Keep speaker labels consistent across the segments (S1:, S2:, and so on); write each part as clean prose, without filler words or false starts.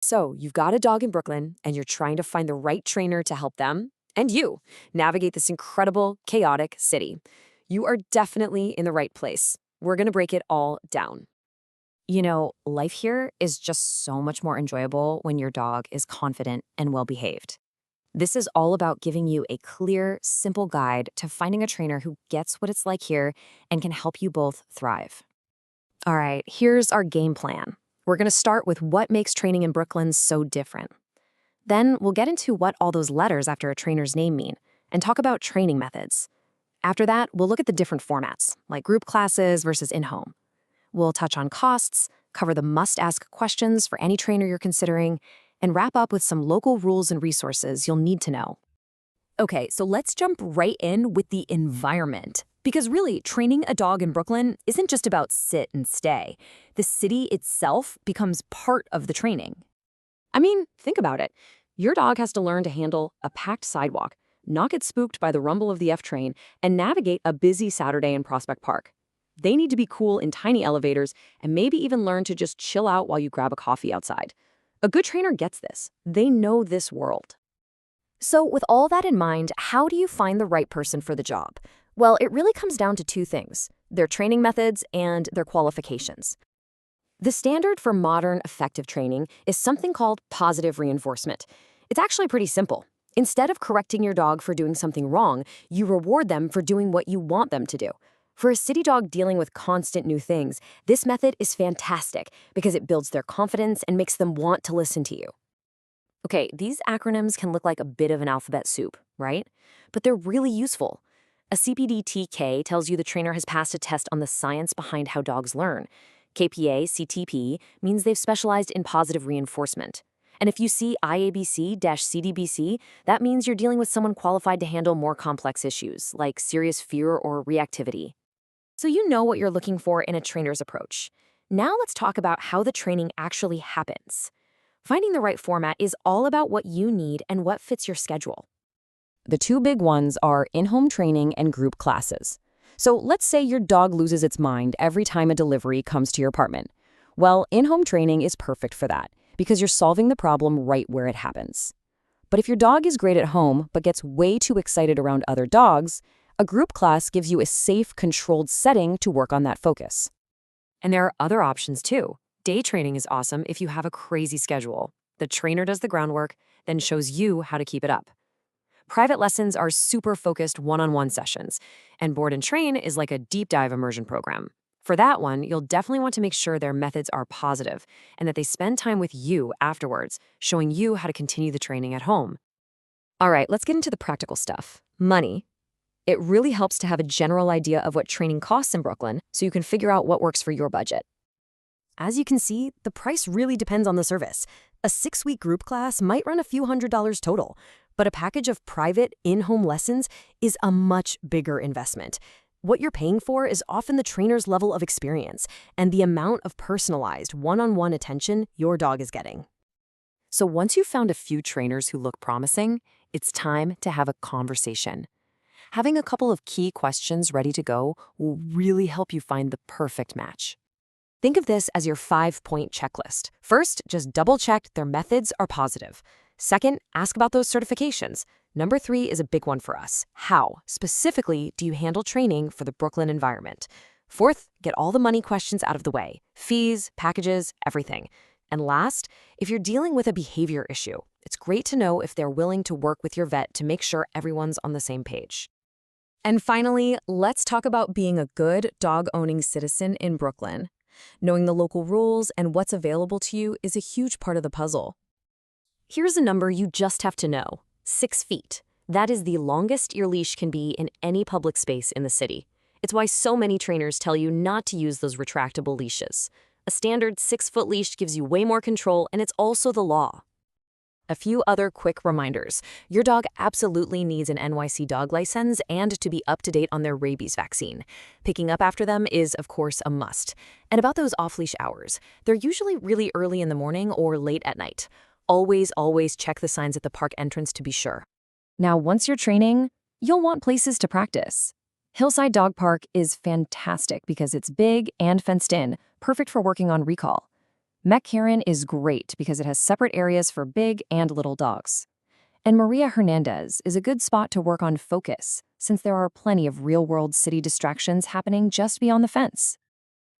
S1: So, you've got a dog in Brooklyn and you're trying to find the right trainer to help them and you navigate this incredible, chaotic city. You are definitely in the right place. We're going to break it all down.
S2: Life here is just so much more enjoyable when your dog is confident and well behaved. This is all about giving you a clear, simple guide to finding a trainer who gets what it's like here and can help you both thrive. All right, here's our game plan. We're going to start with what makes training in Brooklyn so different. Then we'll get into what all those letters after a trainer's name mean and talk about training methods. After that, we'll look at the different formats, like group classes versus in-home. We'll touch on costs, cover the must-ask questions for any trainer you're considering, and wrap up with some local rules and resources you'll need to know. Okay, so let's jump right in with the environment. Because really, training a dog in Brooklyn isn't just about sit and stay. The city itself becomes part of the training. I mean, think about it. Your dog has to learn to handle a packed sidewalk, not get spooked by the rumble of the F train, and navigate a busy Saturday in Prospect Park. They need to be cool in tiny elevators and maybe even learn to just chill out while you grab a coffee outside. A good trainer gets this. They know this world. So with all that in mind, how do you find the right person for the job? Well, it really comes down to two things: their training methods and their qualifications. The standard for modern effective training is something called positive reinforcement. It's actually pretty simple. Instead of correcting your dog for doing something wrong, you reward them for doing what you want them to do. For a city dog dealing with constant new things, this method is fantastic because it builds their confidence and makes them want to listen to you. Okay, these acronyms can look like a bit of an alphabet soup, right? But they're really useful. A CPD-TK tells you the trainer has passed a test on the science behind how dogs learn. KPA-CTP means they've specialized in positive reinforcement. And if you see IABC-CDBC, that means you're dealing with someone qualified to handle more complex issues, like serious fear or reactivity. So you know what you're looking for in a trainer's approach. Now let's talk about how the training actually happens. Finding the right format is all about what you need and what fits your schedule. The two big ones are in-home training and group classes. So let's say your dog loses its mind every time a delivery comes to your apartment. Well, in-home training is perfect for that because you're solving the problem right where it happens. But if your dog is great at home but gets way too excited around other dogs, a group class gives you a safe, controlled setting to work on that focus.
S1: And there are other options too. Day training is awesome if you have a crazy schedule. The trainer does the groundwork, then shows you how to keep it up. Private lessons are super focused one-on-one sessions, and Board and Train is like a deep dive immersion program. For that one, you'll definitely want to make sure their methods are positive and that they spend time with you afterwards, showing you how to continue the training at home. All right, let's get into the practical stuff. Money. It really helps to have a general idea of what training costs in Brooklyn so you can figure out what works for your budget. As you can see, the price really depends on the service. A 6-week group class might run a few $100s total, but a package of private, in-home lessons is a much bigger investment. What you're paying for is often the trainer's level of experience and the amount of personalized, one-on-one attention your dog is getting. So once you've found a few trainers who look promising, it's time to have a conversation. Having a couple of key questions ready to go will really help you find the perfect match. Think of this as your 5-point checklist. First, just double-check their methods are positive. Second, ask about those certifications. Number 3 is a big one for us. How, specifically, do you handle training for the Brooklyn environment? Fourth, get all the money questions out of the way. Fees, packages, everything. And last, if you're dealing with a behavior issue, it's great to know if they're willing to work with your vet to make sure everyone's on the same page. And finally, let's talk about being a good dog-owning citizen in Brooklyn. Knowing the local rules and what's available to you is a huge part of the puzzle. Here's a number you just have to know: 6 feet. That is the longest your leash can be in any public space in the city. It's why so many trainers tell you not to use those retractable leashes. A standard 6-foot leash gives you way more control, and it's also the law. A few other quick reminders. Your dog absolutely needs an NYC dog license and to be up to date on their rabies vaccine. Picking up after them is, of course, a must. And about those off-leash hours, they're usually really early in the morning or late at night. Always check the signs at the park entrance to be sure. Now, once you're training, you'll want places to practice. Hillside Dog Park is fantastic because it's big and fenced in, perfect for working on recall.
S2: Mech Karen is great because it has separate areas for big and little dogs. And Maria Hernandez is a good spot to work on focus, since there are plenty of real-world city distractions happening just beyond the fence.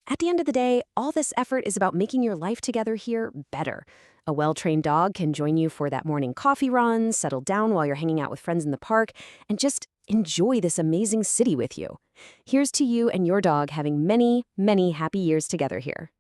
S3: At the end of the day, all this effort is about making your life together here better. A well-trained dog can join you for that morning coffee run, settle down while you're hanging out with friends in the park, and just enjoy this amazing city with you. Here's to you and your dog having many, many happy years together here.